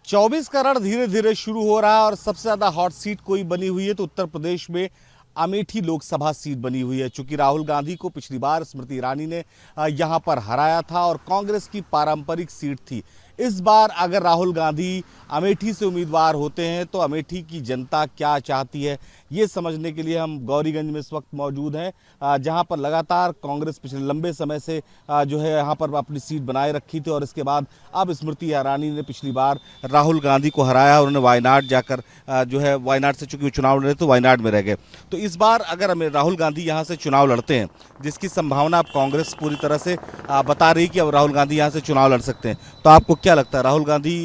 24 का रण धीरे धीरे शुरू हो रहा है और सबसे ज्यादा हॉट सीट कोई बनी हुई है तो उत्तर प्रदेश में अमेठी लोकसभा सीट बनी हुई है। चूंकि राहुल गांधी को पिछली बार स्मृति ईरानी ने यहां पर हराया था और कांग्रेस की पारंपरिक सीट थी। इस बार अगर राहुल गांधी अमेठी से उम्मीदवार होते हैं तो अमेठी की जनता क्या चाहती है, ये समझने के लिए हम गौरीगंज में इस वक्त मौजूद हैं, जहां पर लगातार कांग्रेस पिछले लंबे समय से जो है यहां पर अपनी सीट बनाए रखी थी और इसके बाद अब स्मृति ईरानी ने पिछली बार राहुल गांधी को हराया और उन्हें वायनाड जाकर जो है वायनाड से, चूंकि वो चुनाव लड़े तो वायनाड में रह गए। तो इस बार अगर हमें राहुल गांधी यहां से चुनाव लड़ते हैं, जिसकी संभावना अब कांग्रेस पूरी तरह से बता रही कि अब राहुल गांधी यहां से चुनाव लड़ सकते हैं, तो आपको क्या लगता है राहुल गांधी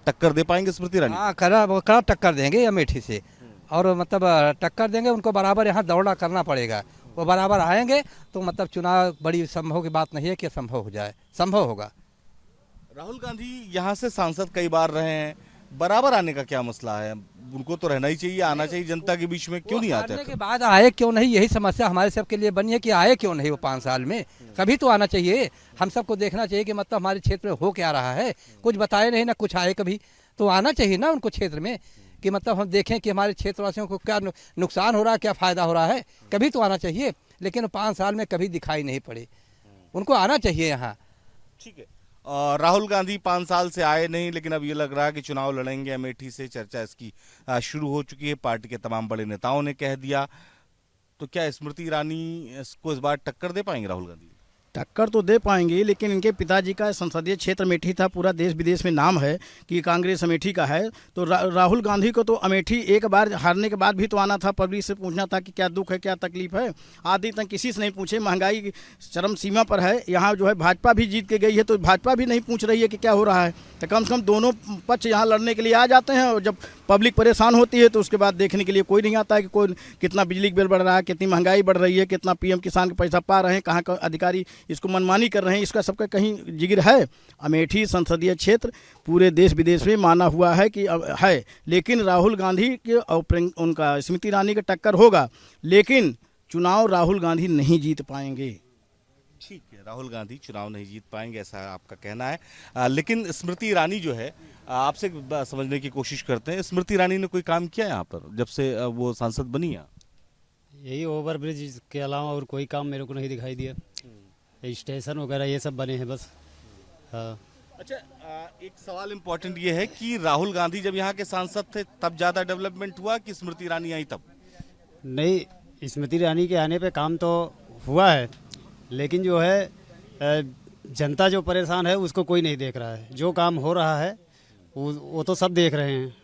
टक्कर दे पाएंगे स्मृति ईरानी? हाँ, कड़ा टक्कर देंगे अमेठी से। और मतलब टक्कर देंगे, उनको बराबर यहाँ दौड़ा करना पड़ेगा। वो बराबर आएंगे तो मतलब चुनाव बड़ी संभव की बात नहीं है कि संभव हो जाए, संभव होगा। राहुल गांधी यहाँ से सांसद कई बार रहे हैं, बराबर आने का क्या मसला है? उनको तो रहना ही चाहिए, आना चाहिए जनता के बीच में, क्यों नहीं आते? के बाद आए क्यों नहीं, यही समस्या हमारे सबके लिए बनी है कि आए क्यों नहीं वो 5 साल में। कभी तो आना चाहिए, हम सबको देखना चाहिए कि मतलब हमारे क्षेत्र में हो क्या रहा है। कुछ बताए नहीं ना कुछ आए, कभी तो आना चाहिए ना उनको क्षेत्र में कि मतलब हम देखें कि हमारे क्षेत्रवासियों को क्या नुकसान हो रहा है, क्या फ़ायदा हो रहा है। कभी तो आना चाहिए, लेकिन 5 साल में कभी दिखाई नहीं पड़े। उनको आना चाहिए यहाँ। ठीक है, राहुल गांधी 5 साल से आए नहीं, लेकिन अब ये लग रहा है कि चुनाव लड़ेंगे अमेठी से। चर्चा इसकी शुरू हो चुकी है, पार्टी के तमाम बड़े नेताओं ने कह दिया। तो क्या स्मृति ईरानी को इस बार टक्कर दे पाएंगे राहुल गांधी? टक्कर तो दे पाएंगे, लेकिन इनके पिताजी का संसदीय क्षेत्र अमेठी था, पूरा देश विदेश में नाम है कि कांग्रेस अमेठी का है। तो राहुल गांधी को तो अमेठी एक बार हारने के बाद भी तो आना था, पब्लिक से पूछना था कि क्या दुख है, क्या तकलीफ है। आदि तक किसी से नहीं पूछे, महंगाई चरम सीमा पर है। यहाँ जो है भाजपा भी जीत के गई है तो भाजपा भी नहीं पूछ रही है कि क्या हो रहा है। तो कम से कम दोनों पक्ष यहाँ लड़ने के लिए आ जाते हैं और जब पब्लिक परेशान होती है तो उसके बाद देखने के लिए कोई नहीं आता है कि कोई कितना बिजली बिल बढ़ रहा है, कितनी महंगाई बढ़ रही है, कितना पीएम किसान के पैसा पा रहे हैं, कहाँ का अधिकारी इसको मनमानी कर रहे हैं। इसका सबका कहीं जिक्र है? अमेठी संसदीय क्षेत्र पूरे देश विदेश में माना हुआ है कि है, लेकिन राहुल गांधी के और उनका स्मृति ईरानी का टक्कर होगा, लेकिन चुनाव राहुल गांधी नहीं जीत पाएंगे। ठीक है, राहुल गांधी चुनाव नहीं जीत पाएंगे, ऐसा आपका कहना है। लेकिन स्मृति ईरानी जो है, आपसे समझने की कोशिश करते हैं, स्मृति ईरानी ने कोई काम किया यहाँ पर जब से वो सांसद बनी है? यही ओवरब्रिज के अलावा और कोई काम मेरे को नहीं दिखाई दिया। स्टेशन वगैरह ये सब बने हैं बस। हाँ। अच्छा, एक सवाल इम्पोर्टेंट ये है कि राहुल गांधी जब यहाँ के सांसद थे तब ज़्यादा डेवलपमेंट हुआ कि स्मृति ईरानी आई तब? नहीं, स्मृति ईरानी के आने पे काम तो हुआ है, लेकिन जो है जनता जो परेशान है उसको कोई नहीं देख रहा है। जो काम हो रहा है वो तो सब देख रहे हैं।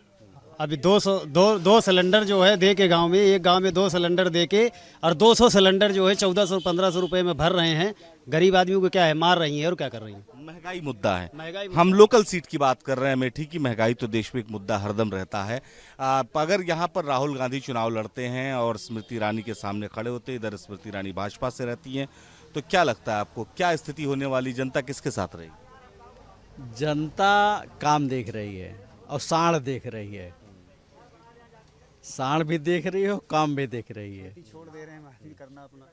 अभी 2 सिलेंडर जो है दे के गाँव में, एक गाँव में 2 सिलेंडर दे के और 200 सिलेंडर जो है 1400-1500 रुपये में भर रहे हैं। गरीब आदमियों को क्या है, मार रही हैं और क्या कर रही हैं। महंगाई मुद्दा है। हम लोकल सीट की बात कर रहे हैं अमेठी की। महंगाई तो देश में एक मुद्दा हरदम रहता है। अगर यहाँ पर राहुल गांधी चुनाव लड़ते हैं और स्मृति ईरानी के सामने खड़े होते हैं, इधर स्मृति ईरानी भाजपा से रहती हैं, तो क्या लगता है आपको, क्या स्थिति होने वाली? जनता किसके साथ रहेगी? जनता काम देख रही है और साढ़ देख रही है। साढ़ भी देख रही है और काम भी देख रही है। छोड़ दे रहे हैं करना अपना।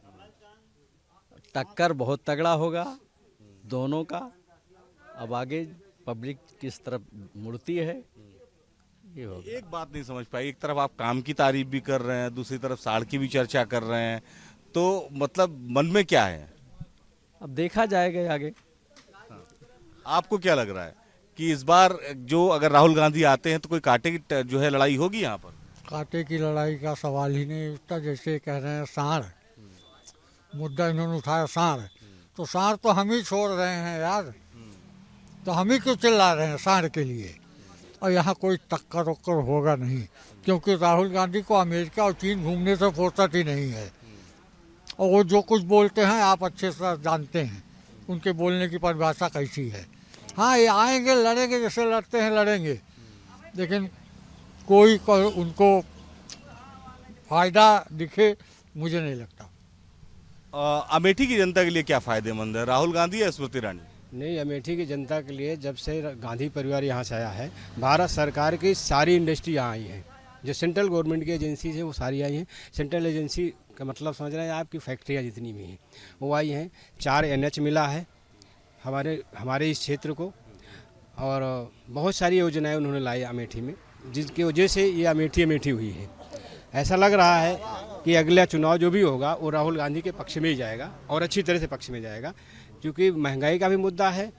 टक्कर बहुत तगड़ा होगा दोनों का। अब आगे पब्लिक किस तरफ मुड़ती है ये होगा। एक बात नहीं समझ पाई, एक तरफ आप काम की तारीफ भी कर रहे हैं, दूसरी तरफ साड़ की भी चर्चा कर रहे हैं, तो मतलब मन में क्या है? अब देखा जाएगा आगे। आपको क्या लग रहा है कि इस बार जो अगर राहुल गांधी आते हैं तो कोई कांटे की जो है लड़ाई होगी यहाँ पर? कांटे की लड़ाई का सवाल ही नहीं उठता। जैसे कह रहे हैं साढ़, मुद्दा इन्होंने उठाया साढ़, तो साढ़ तो हम ही छोड़ रहे हैं यार, तो हम ही क्यों चिल्ला रहे हैं साढ़ के लिए? और यहाँ कोई टक्कर वक्कर होगा नहीं, क्योंकि राहुल गांधी को अमेरिका और चीन घूमने से फुर्सत ही नहीं है। और वो जो कुछ बोलते हैं आप अच्छे से जानते हैं उनके बोलने की परिभाषा कैसी है। हाँ, ये आएंगे लड़ेंगे, जैसे लड़ते हैं लड़ेंगे, लेकिन कोई उनको फायदा दिखे मुझे नहीं लगता। अमेठी की जनता के लिए क्या फायदेमंद है, राहुल गांधी या स्मृति ईरानी? नहीं, अमेठी की जनता के लिए जब से गांधी परिवार यहाँ से आया है, भारत सरकार की सारी इंडस्ट्री यहाँ आई है। जो सेंट्रल गवर्नमेंट की एजेंसी है वो सारी आई हैं। सेंट्रल एजेंसी का मतलब समझ रहे हैं आपकी फैक्ट्रियाँ जितनी भी हैं वो आई हैं। 4 NH मिला है हमारे इस क्षेत्र को। और बहुत सारी योजनाएं उन्होंने लाई अमेठी में, जिसकी वजह से ये अमेठी अमेठी हुई है। ऐसा लग रहा है कि अगला चुनाव जो भी होगा वो राहुल गांधी के पक्ष में ही जाएगा और अच्छी तरह से पक्ष में जाएगा, क्योंकि महंगाई का भी मुद्दा है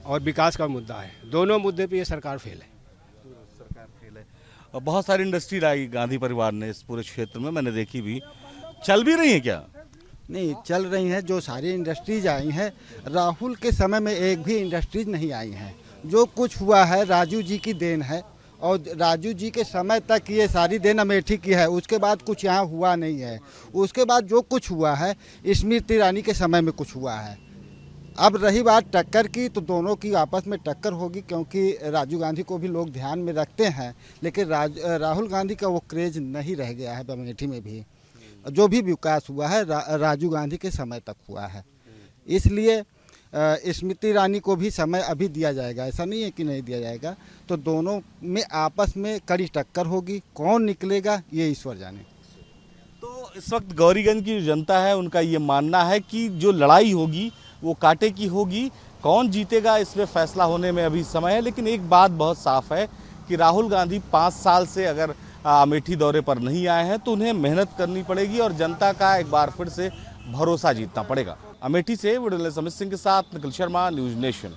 और विकास का मुद्दा है। दोनों मुद्दे पे ये सरकार फेल है। और बहुत सारी इंडस्ट्री लाई गांधी परिवार ने इस पूरे क्षेत्र में, मैंने देखी भी। चल भी रही है क्या? नहीं चल रही हैं। जो सारी इंडस्ट्रीज आई हैं, राहुल के समय में एक भी इंडस्ट्रीज नहीं आई हैं। जो कुछ हुआ है राजू जी की देन है, और राजू जी के समय तक ये सारी देन अमेठी की है। उसके बाद कुछ यहाँ हुआ नहीं है। उसके बाद जो कुछ हुआ है स्मृति ईरानी के समय में कुछ हुआ है। अब रही बात टक्कर की, तो दोनों की आपस में टक्कर होगी, क्योंकि राजीव गांधी को भी लोग ध्यान में रखते हैं, लेकिन राहुल गांधी का वो क्रेज नहीं रह गया है। अमेठी में भी जो भी विकास हुआ है राजीव गांधी के समय तक हुआ है, इसलिए स्मृति ईरानी को भी समय अभी दिया जाएगा, ऐसा नहीं है कि नहीं दिया जाएगा। तो दोनों में आपस में कड़ी टक्कर होगी, कौन निकलेगा ये ईश्वर जाने। तो इस वक्त गौरीगंज की जो जनता है उनका ये मानना है कि जो लड़ाई होगी वो कांटे की होगी। कौन जीतेगा इसमें फैसला होने में अभी समय है, लेकिन एक बात बहुत साफ है कि राहुल गांधी 5 साल से अगर अमेठी दौरे पर नहीं आए हैं तो उन्हें मेहनत करनी पड़ेगी और जनता का एक बार फिर से भरोसा जीतना पड़ेगा। अमेठी से वीडियो जर्नलिस्ट अमित सिंह के साथ निखिल शर्मा, न्यूज़ नेशन।